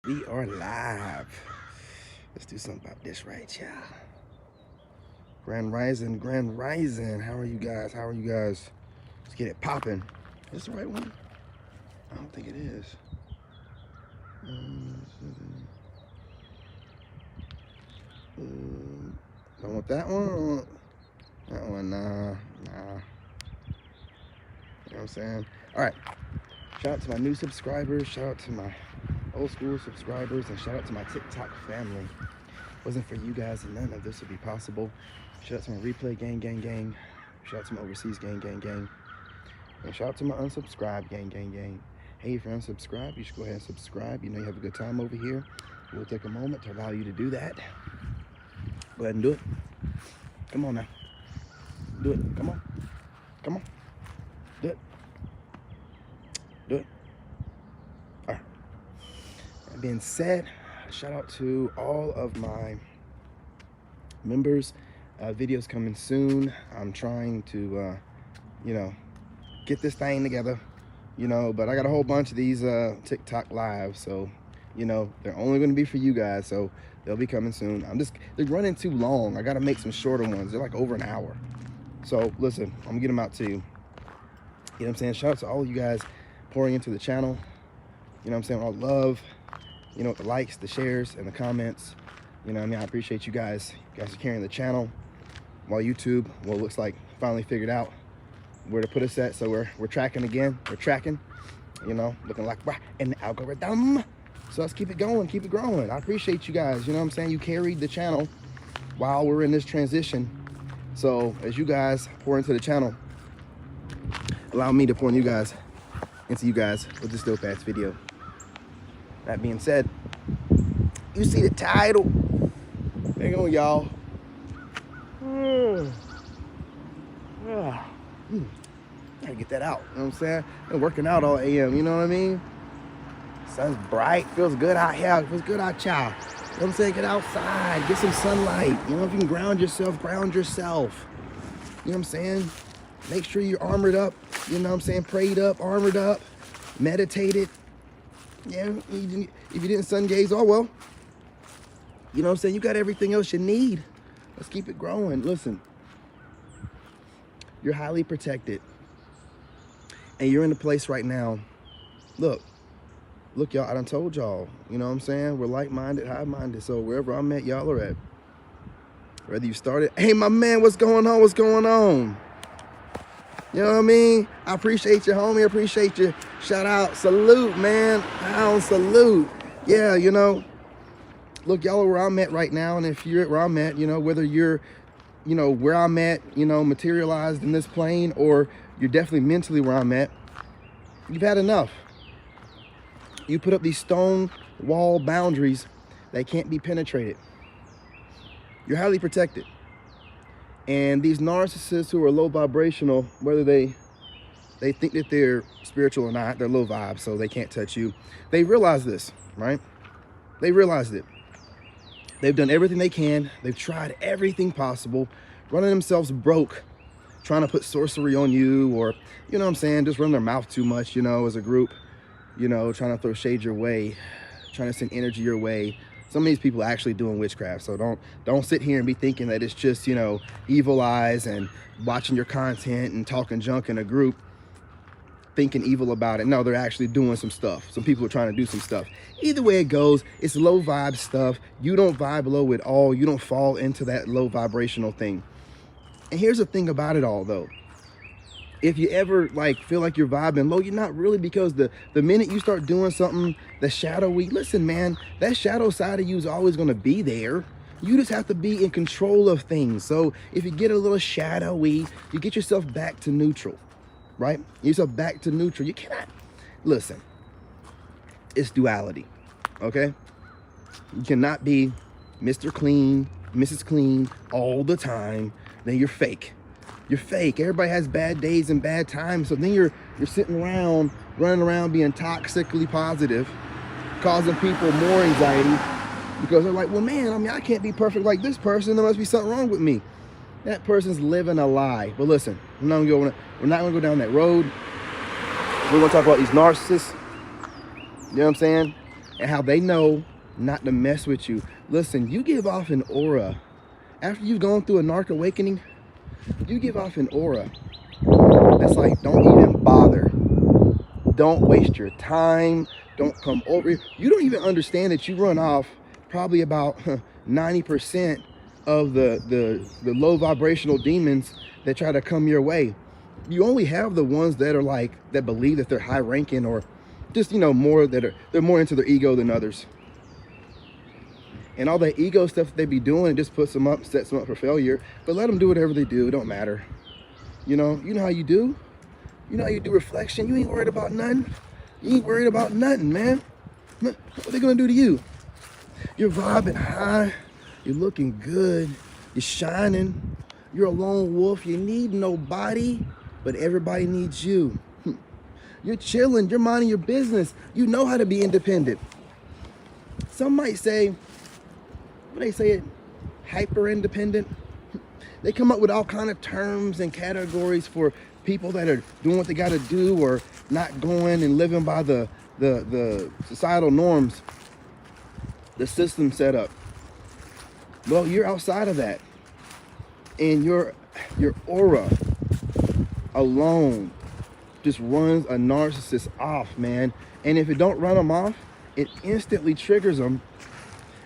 We are live. Let's do something about this right, y'all. Grand Rising, Grand Rising. How are you guys? How are you guys? Let's get it popping. Is this the right one? I don't think it is. I want that one. That one, nah. You know what I'm saying? All right. Shout out to my new subscribers. Shout out to my old school subscribers, and shout out to my TikTok family. If it wasn't for you guys, and none of this would be possible. Shout out to my replay gang. Shout out to my overseas gang. And shout out to my unsubscribed gang. Hey, if you're unsubscribed, you should go ahead and subscribe. You know you have a good time over here. We'll take a moment to allow you to do that. Go ahead and do it. Come on now. Do it. Come on. Do it. All right. That being said, shout out to all of my members. Videos coming soon. I'm trying to, get this thing together, but I got a whole bunch of these TikTok lives, so, they're only going to be for you guys, so they'll be coming soon. They're running too long. I got to make some shorter ones. They're like over an hour. So, listen, I'm going to get them out to you. You know what I'm saying? Shout out to all of you guys pouring into the channel. You know what I'm saying? All love, the likes, the shares, and the comments. You know what I mean? I appreciate you guys. You guys are carrying the channel. While YouTube, well, it looks like finally figured out where to put us at. So we're tracking again. We're tracking, looking like in the algorithm. So let's keep it going, keep it growing. I appreciate you guys. You know what I'm saying? You carried the channel while we're in this transition. So as you guys pour into the channel, allow me to pour into you guys with this dope ass video. That being said, you see the title. Hang on, y'all. Gotta get that out. You know what I'm saying? Been working out all AM, you know what I mean? Sun's bright, feels good out here, feels good out y'all. You know what I'm saying? Get outside, get some sunlight. If you can ground yourself, ground yourself. You know what I'm saying? Make sure you're armored up, you know what I'm saying? Prayed up, armored up, meditated. Yeah, if you didn't sun gaze, oh well. You know what I'm saying? You got everything else you need. Let's keep it growing. Listen, you're highly protected. And you're in a place right now. Look, y'all, I done told y'all, you know what I'm saying? We're like-minded, high-minded. So wherever I'm at, y'all are at. Whether you started, hey, my man, what's going on? What's going on? You know what I mean? I appreciate you, homie. I appreciate you. Shout out. Salute, man. Pound salute. Yeah, look, y'all are where I'm at right now. And if you're at where I'm at, whether you're, where I'm at, materialized in this plane, or you're definitely mentally where I'm at, you've had enough. You put up these stone wall boundaries that can't be penetrated. You're highly protected. And these narcissists who are low vibrational, whether they think that they're spiritual or not, they're low vibe, so they can't touch you. They realize this, right? They realized it. They've done everything they can. They've tried everything possible, running themselves broke, trying to put sorcery on you, or, you know what I'm saying, just run their mouth too much, as a group, trying to throw shade your way, trying to send energy your way. Some of these people are actually doing witchcraft, so don't sit here and be thinking that it's just, evil eyes and watching your content and talking junk in a group, thinking evil about it. No, they're actually doing some stuff. Some people are trying to do some stuff. Either way it goes, it's low vibe stuff. You don't vibe low at all. You don't fall into that low vibrational thing. And here's the thing about it all, though. If you ever feel like you're vibing low, you're not really, because the minute you start doing something that's shadowy, listen, man, that shadow side of you is always going to be there. You just have to be in control of things. So if you get a little shadowy, you get yourself back to neutral, right? Get yourself back to neutral. You cannot, listen, it's duality, okay? You cannot be Mr. Clean, Mrs. Clean all the time. Then you're fake. You're fake. Everybody has bad days and bad times. So then you're sitting around, running around being toxically positive, causing people more anxiety, because they're like, well, man, I can't be perfect like this person. There must be something wrong with me. That person's living a lie. But listen, we're not gonna go down that road. We're gonna talk about these narcissists. You know what I'm saying? and how they know not to mess with you. Listen, you give off an aura. After you've gone through a narc awakening, you give off an aura that's like, don't even bother. Don't waste your time. Don't come over. You don't even understand that you run off probably about 90% of the low vibrational demons that try to come your way. You only have the ones that are like, that believe that they're high ranking, or just, you know, more that are, they're more into their ego than others. And all that ego stuff that they be doing, it just puts them up, sets them up for failure. But let them do whatever they do, it don't matter. You know how you do? You know how you do reflection? You ain't worried about nothing. You ain't worried about nothing, man. What are they gonna do to you? You're vibing high, you're looking good, you're shining, you're a lone wolf, you need nobody, but everybody needs you. You're chilling, you're minding your business, you know how to be independent. Some might say, what they say it, hyper independent. They come up with all kind of terms and categories for people that are doing what they got to do, or not going and living by the societal norms, the system set up. Well, you're outside of that, and your aura alone just runs a narcissist off, man. And if it don't run them off, it instantly triggers them,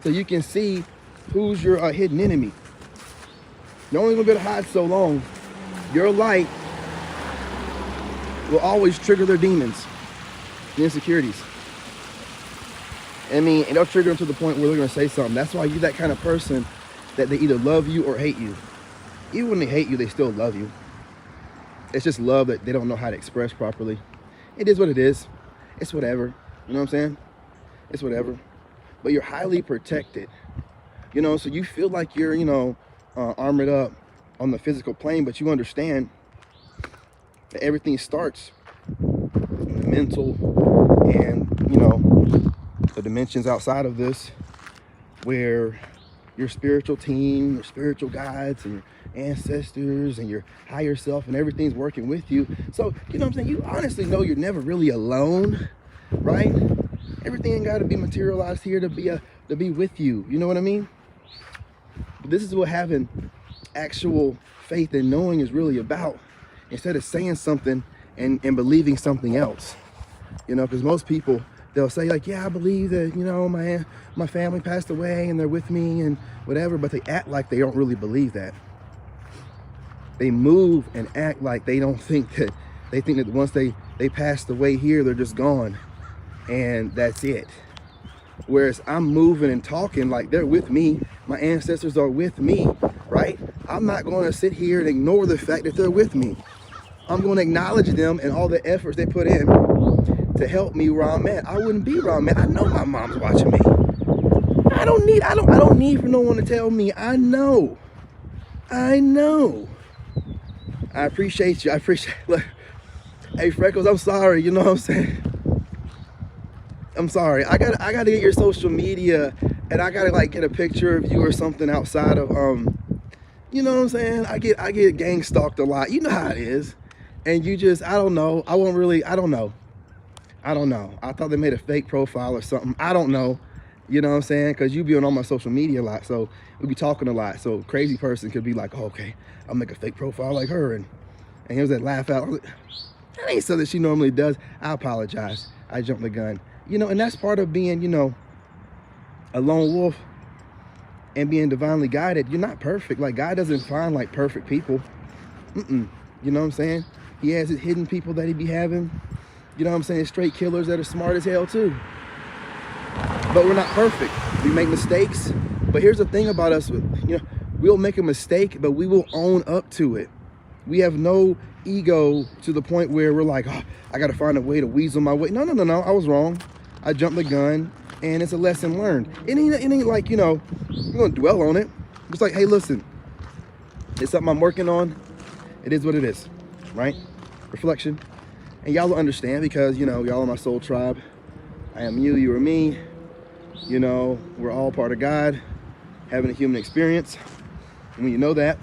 so you can see who's your hidden enemy. You're only gonna be able to hide so long. Your light will always trigger their demons and insecurities. I mean, and they'll trigger them to the point where they're gonna say something. That's why you're that kind of person that they either love you or hate you. Even when they hate you, they still love you. It's just love that they don't know how to express properly. It is what it is. It's whatever. You know what I'm saying? It's whatever. But you're highly protected. You know, so you feel like you're, you know, armored up on the physical plane, but you understand that everything starts in the mental and, you know, the dimensions outside of this, where your spiritual team, your spiritual guides, and your ancestors and your higher self and everything's working with you. So, you know what I'm saying? You honestly know you're never really alone, right? Everything ain't got to be materialized here to be with you. You know what I mean? But this is what having actual faith and knowing is really about, instead of saying something and believing something else. You know, because most people, they'll say like, yeah, I believe that, you know, my family passed away and they're with me and whatever, but they act like they don't really believe that. They move and act like they don't think that, they think that once they passed away here, they're just gone and that's it. Whereas I'm moving and talking like they're with me, my ancestors are with me, right? I'm not going to sit here and ignore the fact that they're with me. I'm going to acknowledge them and all the efforts they put in to help me where I'm at. I wouldn't be where I'm at. I know my mom's watching me. I don't need for no one to tell me. I know. I appreciate you. Look, hey Freckles, I'm sorry. You know what I'm saying? I'm sorry. I gotta get your social media, and I gotta like get a picture of you or something outside of you know what I'm saying? I get gang stalked a lot. You know how it is. And you just, I don't know. I don't know. I thought they made a fake profile or something. I don't know. You know what I'm saying? Because you be on all my social media a lot, so we be talking a lot. So crazy person could be like, oh, okay, I'll make a fake profile like her, and here's that laugh out. That ain't something she normally does. I apologize. I jumped the gun. You know, and that's part of being, you know, a lone wolf and being divinely guided. You're not perfect. Like, God doesn't find like perfect people. You know what I'm saying? He has his hidden people that he be having. You know what I'm saying? Straight killers that are smart as hell too. But we're not perfect. We make mistakes. But here's the thing about us, you know, we'll make a mistake, but we will own up to it. We have no ego to the point where we're like, oh, I got to find a way to weasel my way. No, I was wrong. I jumped the gun, and it's a lesson learned. It ain't like, you know, you're going to dwell on it. It's like, hey, listen, it's something I'm working on. It is what it is, right? Reflection. And y'all will understand because, you know, y'all are my soul tribe. I am you, you are me. You know, we're all part of God, having a human experience. And when you know that,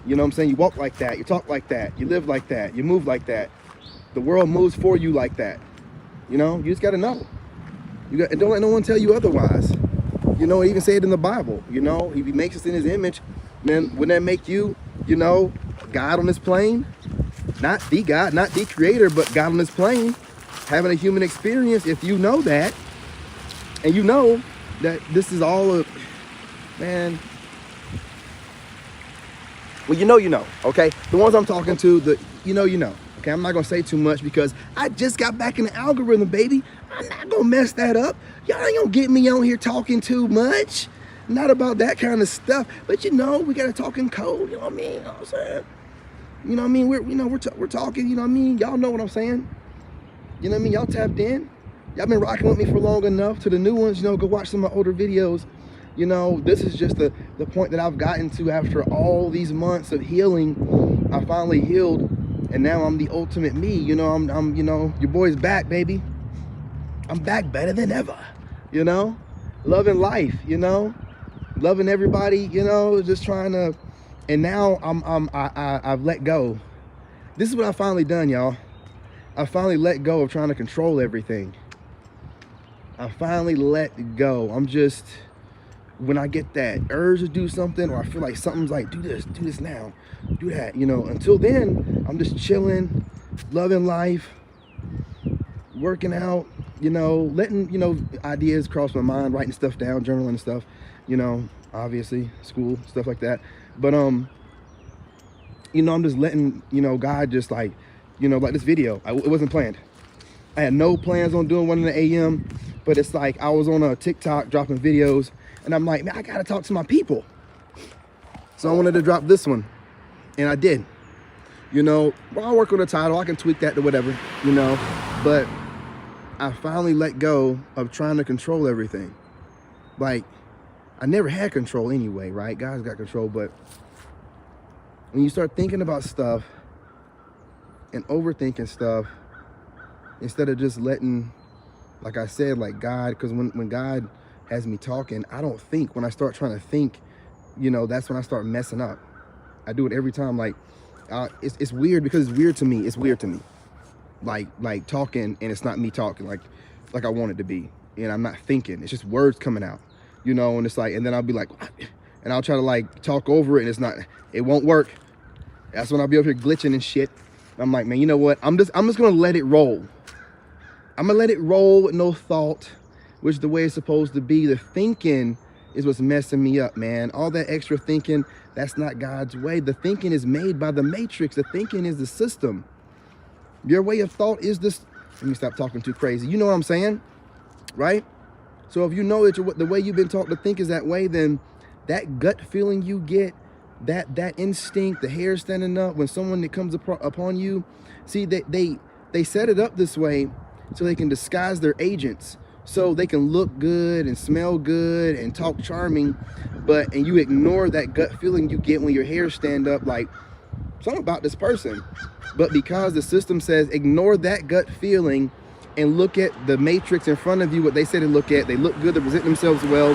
you know what I'm saying? You walk like that, you talk like that, you live like that, you move like that. The world moves for you like that. You know, you just got to know. And don't let no one tell you otherwise. You know, even say it in the Bible. You know, if he makes us in his image, man, wouldn't that make you, you know, God on this plane? Not the God, not the creator, but God on this plane, having a human experience. If you know that, and you know that this is all a, man, well, you know, okay? The ones I'm talking to, you know. Okay, I'm not gonna say too much because I just got back in the algorithm, baby. I'm not gonna mess that up. Y'all ain't gonna get me on here talking too much. Not about that kind of stuff. But you know, we gotta talk in code. You know what I mean? You know what I'm saying? You know what I mean? We're talking. You know what I mean? Y'all know what I'm saying? You know what I mean? Y'all tapped in. Y'all been rocking with me for long enough. To the new ones, you know, go watch some of my older videos. You know, this is just the point that I've gotten to after all these months of healing. I finally healed. And now I'm the ultimate me, you know, I'm you know, your boy's back, baby. I'm back better than ever, you know, loving life, you know, loving everybody, you know, just trying to, and now I've let go. This is what I finally done, y'all. I finally let go of trying to control everything. I finally let go. I'm just, when I get that urge to do something, or I feel like something's like, do this now, do that, you know, until then, I'm just chilling, loving life, working out, you know, letting, you know, ideas cross my mind, writing stuff down, journaling and stuff, you know, obviously, school, stuff like that. But, you know, I'm just letting, you know, God just like, you know, like this video, it wasn't planned. I had no plans on doing one in the AM, but it's like I was on a TikTok dropping videos, and I'm like, man, I gotta talk to my people. So I wanted to drop this one, and I did. You know, well, I'll work on the title, I can tweak that to whatever, you know, but I finally let go of trying to control everything. Like, I never had control anyway, right? God's got control, but when you start thinking about stuff and overthinking stuff, instead of just letting, like I said, like God, because when God has me talking, I don't think. When I start trying to think, you know, that's when I start messing up. I do it every time. Like, it's weird because it's weird to me. It's weird to me. Like talking, and it's not me talking like I want it to be. And I'm not thinking. It's just words coming out, you know, and it's like, and then I'll be like, and I'll try to like talk over it, and it's not, it won't work. That's when I'll be up here glitching and shit. I'm like, man, you know what? I'm just gonna let it roll. I'm gonna let it roll with no thought, which is the way it's supposed to be. The thinking is what's messing me up, man. All that extra thinking, that's not God's way. The thinking is made by the matrix. The thinking is the system. Your way of thought is this. Let me stop talking too crazy. You know what I'm saying, right? So if you know that the way you've been taught to think is that way, then that gut feeling you get, that instinct, the hair standing up when someone that comes upon you, see, they set it up this way so they can disguise their agents, so they can look good and smell good and talk charming, and you ignore that gut feeling you get when your hair stand up, like something about this person. But because the system says ignore that gut feeling and look at the matrix in front of you, what they say to look at, they look good, they present themselves well,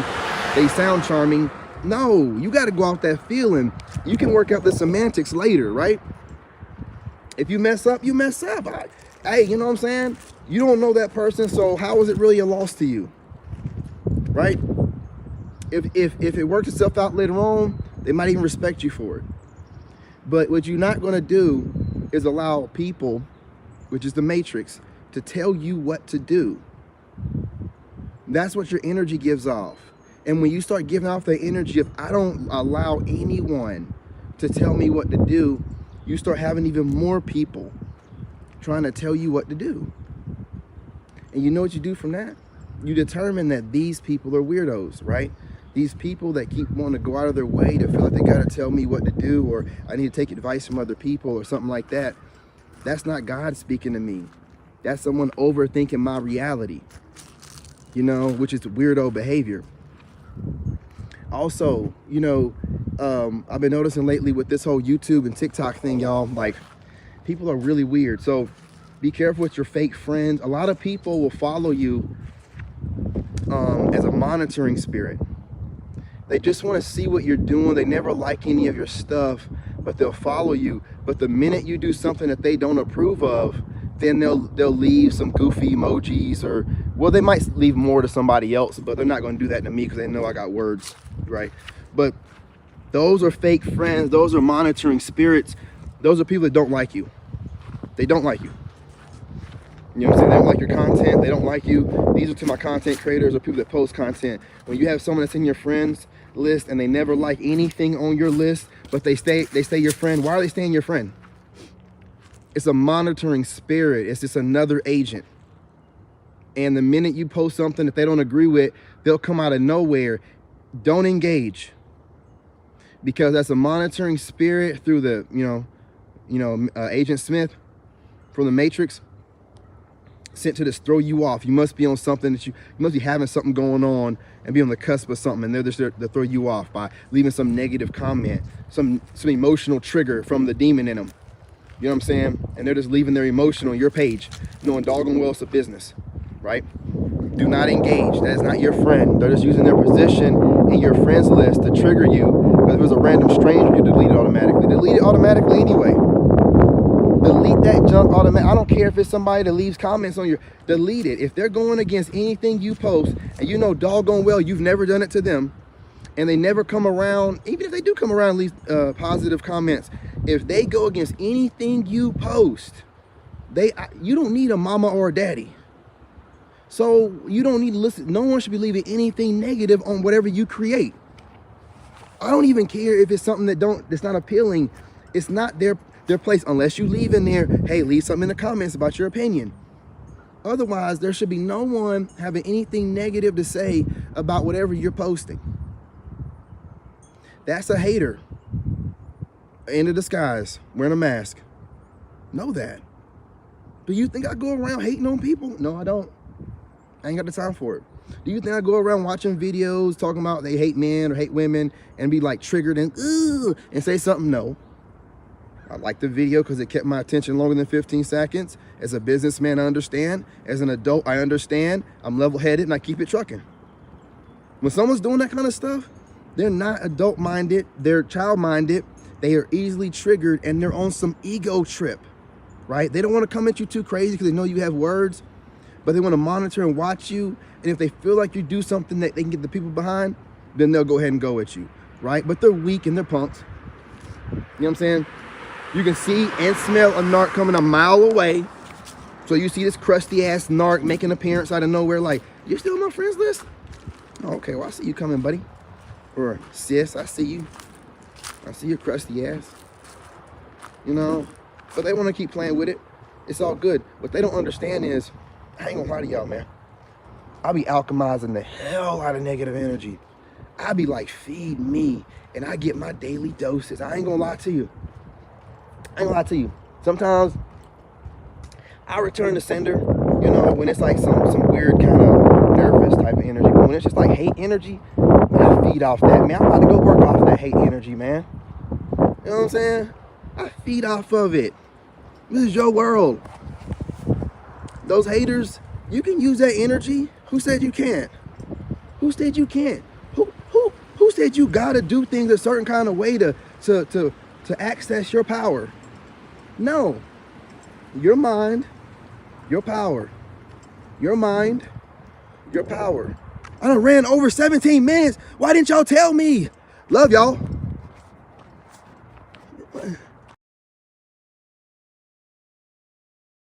they sound charming. No, you got to go off that feeling. You can work out the semantics later, right? If you mess up, you mess up. Hey, you know what I'm saying? You don't know that person, so how is it really a loss to you, right? If it works itself out later on, they might even respect you for it. But what you're not going to do is allow people, which is the matrix, to tell you what to do. That's what your energy gives off. And when you start giving off the energy of, I don't allow anyone to tell me what to do, you start having even more people trying to tell you what to do. And you know what you do from that? You determine that these people are weirdos, right? These people that keep wanting to go out of their way to feel like they got to tell me what to do, or I need to take advice from other people or something like that. That's not God speaking to me. That's someone overthinking my reality, you know, which is weirdo behavior. Also, you know, I've been noticing lately with this whole YouTube and TikTok thing, y'all, like, people are really weird. So be careful with your fake friends. A lot of people will follow you as a monitoring spirit. They just want to see what you're doing. They never like any of your stuff, but they'll follow you. But the minute you do something that they don't approve of, then they'll leave some goofy emojis or Well, they might leave more to somebody else, but they're not going to do that to me because they know I got words, right? But those are fake friends. Those are monitoring spirits. Those are people that don't like you. They don't like you. You know what I'm saying? They don't like your content. They don't like you. These are to my content creators or people that post content. When you have someone that's in your friends list and they never like anything on your list, but they stay your friend, why are they staying your friend? It's a monitoring spirit. It's just another agent. And the minute you post something that they don't agree with, they'll come out of nowhere. Don't engage. Because that's a monitoring spirit through the, Agent Smith from the Matrix, sent to just throw you off. You must be on something that you must be having something going on and be on the cusp of something, and they're just there to throw you off by leaving some negative comment, some emotional trigger from the demon in them. You know what I'm saying? And they're just leaving their emotion on your page, knowing doggone well it's a business, right? Do not engage. That is not your friend. They're just using their position in your friends list to trigger you. But if it was a random stranger, you delete it automatically. Delete it automatically anyway. Delete that junk automatically. I don't care if it's somebody that leaves comments on your, delete it. If they're going against anything you post and you know doggone well you've never done it to them and they never come around, even if they do come around and leave positive comments, if they go against anything you post, you don't need a mama or a daddy. So you don't need to listen. No one should be leaving anything negative on whatever you create. I don't even care if it's something that's not appealing. It's not their place unless you leave in there, hey, leave something in the comments about your opinion. Otherwise, there should be no one having anything negative to say about whatever you're posting. That's a hater in the disguise, wearing a mask. Know that. Do you think I go around hating on people? No, I don't. I ain't got the time for it. Do you think I go around watching videos talking about they hate men or hate women and be like triggered and say something? No. I like the video because it kept my attention longer than 15 seconds. As a businessman, I understand. As an adult, I understand. I'm level-headed and I keep it trucking. When someone's doing that kind of stuff, they're not adult-minded. They're child-minded. They are easily triggered and they're on some ego trip, right? They don't want to come at you too crazy because they know you have words, but they want to monitor and watch you. And if they feel like you do something that they can get the people behind, then they'll go ahead and go at you, right? But they're weak and they're punks. You know what I'm saying? You can see and smell a narc coming a mile away. So you see this crusty ass narc making an appearance out of nowhere like, you're still on my friends list? Oh, okay, well, I see you coming, buddy. Or sis, I see you. I see your crusty ass. You know, but they want to keep playing with it. It's all good. What they don't understand is, I ain't gonna lie to y'all, man. I'll be alchemizing the hell out of negative energy. I'll be like, feed me. And I get my daily doses. I ain't gonna lie to you. I ain't gonna lie to you. Sometimes I return to sender, you know, when it's like some weird kind of nervous type of energy. But when it's just like hate energy, man, I feed off that. Man, I'm about to go work off that hate energy, man. You know what I'm saying? I feed off of it. This is your world. Those haters, you can use that energy. Who said you can't? Who said you can't? Who said you gotta do things a certain kind of way to access your power? No. Your mind, your power. Your mind, your power. I done ran over 17 minutes. Why didn't y'all tell me? Love y'all.